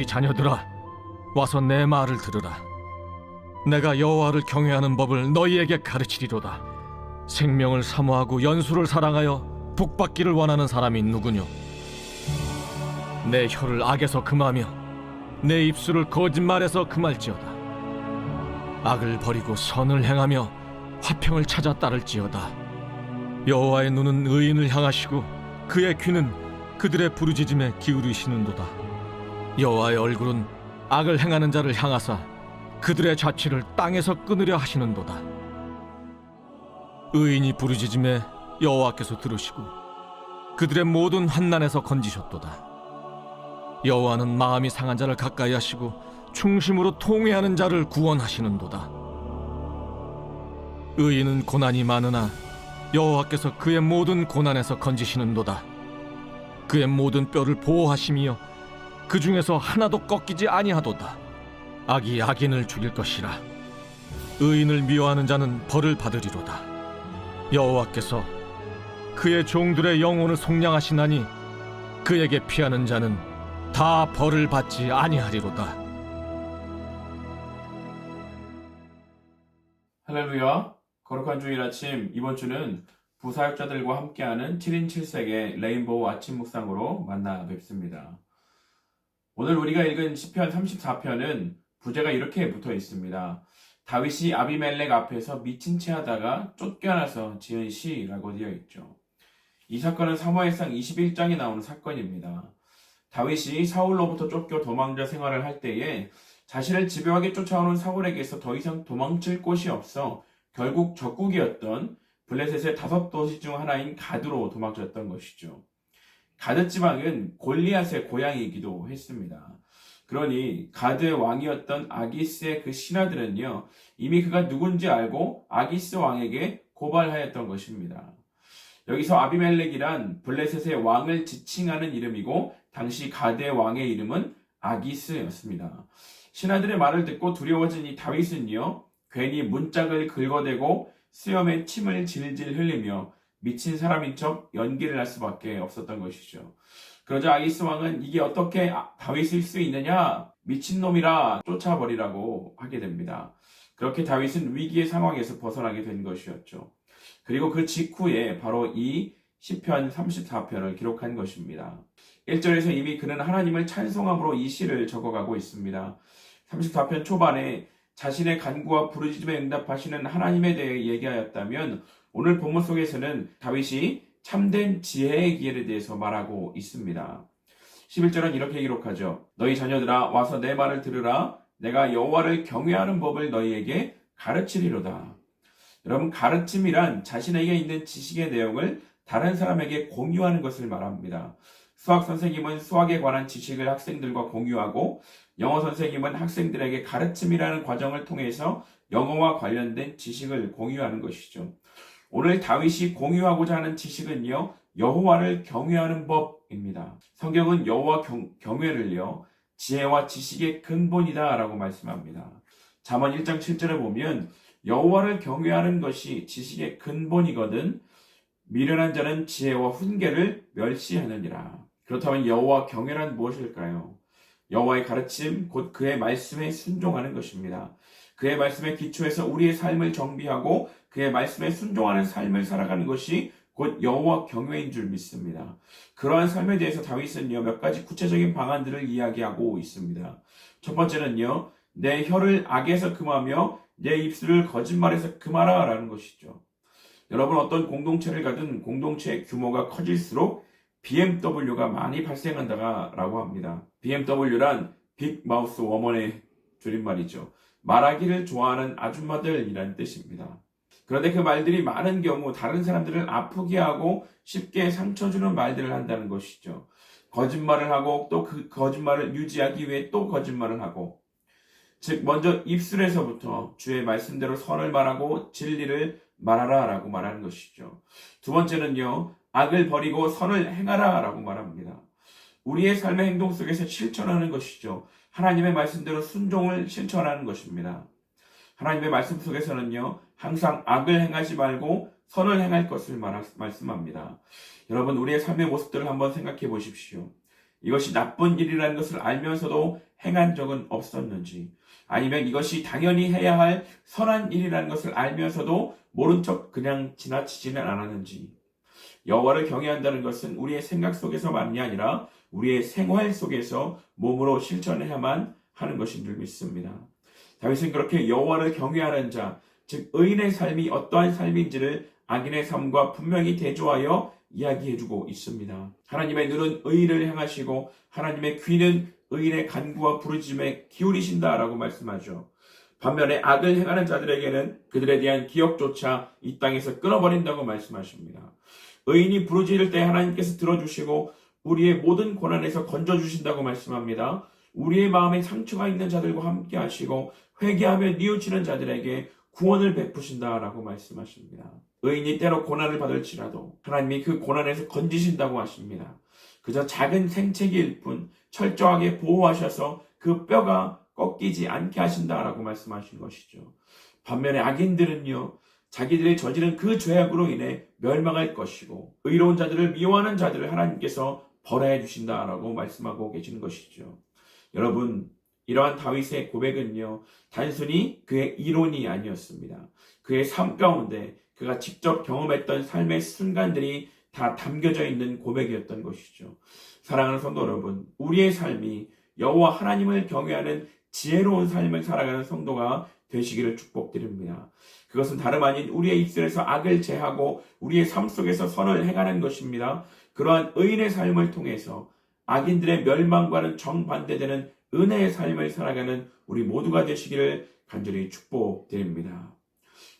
너희 자녀들아, 와서 내 말을 들으라. 내가 여호와를 경외하는 법을 너희에게 가르치리로다. 생명을 사모하고 연수를 사랑하여 복받기를 원하는 사람이 누구뇨? 내 혀를 악에서 금하며 내 입술을 거짓말에서 금할지어다. 악을 버리고 선을 행하며 화평을 찾아 따를지어다. 여호와의 눈은 의인을 향하시고 그의 귀는 그들의 부르짖음에 기울이시는도다. 여호와의 얼굴은 악을 행하는 자를 향하사 그들의 자취를 땅에서 끊으려 하시는도다. 의인이 부르짖음에 여호와께서 들으시고 그들의 모든 환난에서 건지셨도다. 여호와는 마음이 상한 자를 가까이 하시고 충심으로 통회하는 자를 구원하시는도다. 의인은 고난이 많으나 여호와께서 그의 모든 고난에서 건지시는도다. 그의 모든 뼈를 보호하심이여 그 중에서 하나도 꺾이지 아니하도다. 악이 악인을 죽일 것이라. 의인을 미워하는 자는 벌을 받으리로다. 여호와께서 그의 종들의 영혼을 속량하시나니 그에게 피하는 자는 다 벌을 받지 아니하리로다. 할렐루야. 거룩한 주일 아침, 이번 주는 부사역자들과 함께하는 7인 7색의 레인보우 아침 묵상으로 만나 뵙습니다. 오늘 우리가 읽은 시편 34편은 부제가 이렇게 붙어 있습니다. 다윗이 아비멜렉 앞에서 미친 채 하다가 쫓겨나서 지은 시라고 되어 있죠. 이 사건은 사무엘상 21장에 나오는 사건입니다. 다윗이 사울로부터 쫓겨 도망자 생활을 할 때에 자신을 집요하게 쫓아오는 사울에게서 더 이상 도망칠 곳이 없어 결국 적국이었던 블레셋의 5도시 중 하나인 가드로 도망쳤던 것이죠. 가드 지방은 골리앗의 고향이기도 했습니다. 그러니 가드의 왕이었던 아기스의 그 신하들은요, 이미 그가 누군지 알고 아기스 왕에게 고발하였던 것입니다. 여기서 아비멜렉이란 블레셋의 왕을 지칭하는 이름이고 당시 가드의 왕의 이름은 아기스였습니다. 신하들의 말을 듣고 두려워진 이 다윗은요, 괜히 문짝을 긁어대고 수염에 침을 질질 흘리며 미친 사람인 척 연기를 할 수밖에 없었던 것이죠. 그러자 아기스 왕은 이게 어떻게 다윗일 수 있느냐? 미친놈이라 쫓아버리라고 하게 됩니다. 그렇게 다윗은 위기의 상황에서 벗어나게 된 것이었죠. 그리고 그 직후에 바로 이 시편 34편을 기록한 것입니다. 1절에서 이미 그는 하나님을 찬송함으로 이 시를 적어가고 있습니다. 34편 초반에 자신의 간구와 부르짖음에 응답하시는 하나님에 대해 얘기하였다면 오늘 본문 속에서는 다윗이 참된 지혜의 기회에 대해서 말하고 있습니다. 11절은 이렇게 기록하죠. 너희 자녀들아 와서 내 말을 들으라. 내가 여호와를 경외하는 법을 너희에게 가르치리로다. 여러분, 가르침이란 자신에게 있는 지식의 내용을 다른 사람에게 공유하는 것을 말합니다. 수학 선생님은 수학에 관한 지식을 학생들과 공유하고 영어 선생님은 학생들에게 가르침이라는 과정을 통해서 영어와 관련된 지식을 공유하는 것이죠. 오늘 다윗이 공유하고자 하는 지식은요, 여호와를 경외하는 법입니다. 성경은 여호와 경외를요, 지혜와 지식의 근본이다라고 말씀합니다. 잠언 1장 7절에 보면 여호와를 경외하는 것이 지식의 근본이거든 미련한 자는 지혜와 훈계를 멸시하느니라. 그렇다면 여호와 경외란 무엇일까요? 여호와의 가르침, 곧 그의 말씀에 순종하는 것입니다. 그의 말씀에 기초해서 우리의 삶을 정비하고 그의 말씀에 순종하는 삶을 살아가는 것이 곧 여호와 경외인 줄 믿습니다. 그러한 삶에 대해서 다윗은요, 몇 가지 구체적인 방안들을 이야기하고 있습니다. 첫 번째는요, 내 혀를 악에서 금하며 내 입술을 거짓말에서 금하라 라는 것이죠. 여러분, 어떤 공동체를 가든 공동체의 규모가 커질수록 BMW가 많이 발생한다라고 합니다. BMW란 빅 마우스 워먼의 줄임말이죠. 말하기를 좋아하는 아줌마들이라는 뜻입니다. 그런데 그 말들이 많은 경우 다른 사람들을 아프게 하고 쉽게 상처 주는 말들을 한다는 것이죠. 거짓말을 하고 또 그 거짓말을 유지하기 위해 또 거짓말을 하고, 즉 먼저 입술에서부터 주의 말씀대로 선을 말하고 진리를 말하라 라고 말하는 것이죠. 두 번째는요, 악을 버리고 선을 행하라 라고 말합니다. 우리의 삶의 행동 속에서 실천하는 것이죠. 하나님의 말씀대로 순종을 실천하는 것입니다. 하나님의 말씀 속에서는요, 항상 악을 행하지 말고 선을 행할 것을 말씀합니다. 여러분, 우리의 삶의 모습들을 한번 생각해 보십시오. 이것이 나쁜 일이라는 것을 알면서도 행한 적은 없었는지, 아니면 이것이 당연히 해야 할 선한 일이라는 것을 알면서도 모른 척 그냥 지나치지는 않았는지. 여호와를 경외한다는 것은 우리의 생각 속에서만이 아니라 우리의 생활 속에서 몸으로 실천해야만 하는 것인 줄 믿습니다. 다윗은 그렇게 여호와를 경외하는 자, 즉 의인의 삶이 어떠한 삶인지를 악인의 삶과 분명히 대조하여 이야기해주고 있습니다. 하나님의 눈은 의인을 향하시고 하나님의 귀는 의인의 간구와 부르짖음에 기울이신다라고 말씀하죠. 반면에 악을 행하는 자들에게는 그들에 대한 기억조차 이 땅에서 끊어버린다고 말씀하십니다. 의인이 부르짖을 때 하나님께서 들어주시고 우리의 모든 고난에서 건져주신다고 말씀합니다. 우리의 마음에 상처가 있는 자들과 함께 하시고 회개하며 뉘우치는 자들에게 구원을 베푸신다라고 말씀하십니다. 의인이 때로 고난을 받을지라도 하나님이 그 고난에서 건지신다고 하십니다. 그저 작은 생채기일 뿐 철저하게 보호하셔서 그 뼈가 꺾이지 않게 하신다라고 말씀하신 것이죠. 반면에 악인들은요, 자기들이 저지른 그 죄악으로 인해 멸망할 것이고 의로운 자들을 미워하는 자들을 하나님께서 벌하여 주신다라고 말씀하고 계시는 것이죠. 여러분, 이러한 다윗의 고백은요, 단순히 그의 이론이 아니었습니다. 그의 삶 가운데 그가 직접 경험했던 삶의 순간들이 다 담겨져 있는 고백이었던 것이죠. 사랑하는 성도 여러분, 우리의 삶이 여호와 하나님을 경외하는 지혜로운 삶을 살아가는 성도가 되시기를 축복드립니다. 그것은 다름 아닌 우리의 입술에서 악을 제하고 우리의 삶 속에서 선을 행하는 것입니다. 그러한 의인의 삶을 통해서 악인들의 멸망과는 정반대되는 은혜의 삶을 살아가는 우리 모두가 되시기를 간절히 축복드립니다.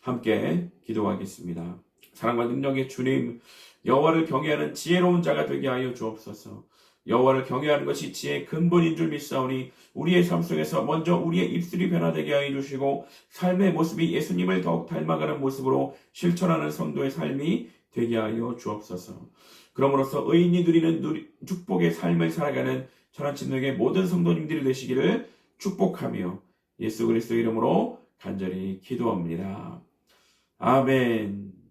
함께 기도하겠습니다. 사랑과 능력의 주님, 여호와를 경외하는 지혜로운 자가 되게 하여 주옵소서. 여호와를 경외하는 것이 지혜의 근본인 줄 믿사오니 우리의 삶 속에서 먼저 우리의 입술이 변화되게 하여 주시고 삶의 모습이 예수님을 더욱 닮아가는 모습으로 실천하는 성도의 삶이 되게 하여 주옵소서. 그러므로서 의인이 누리는 축복의 삶을 살아가는 천하침략의 모든 성도님들이 되시기를 축복하며 예수 그리스도 이름으로 간절히 기도합니다. 아멘.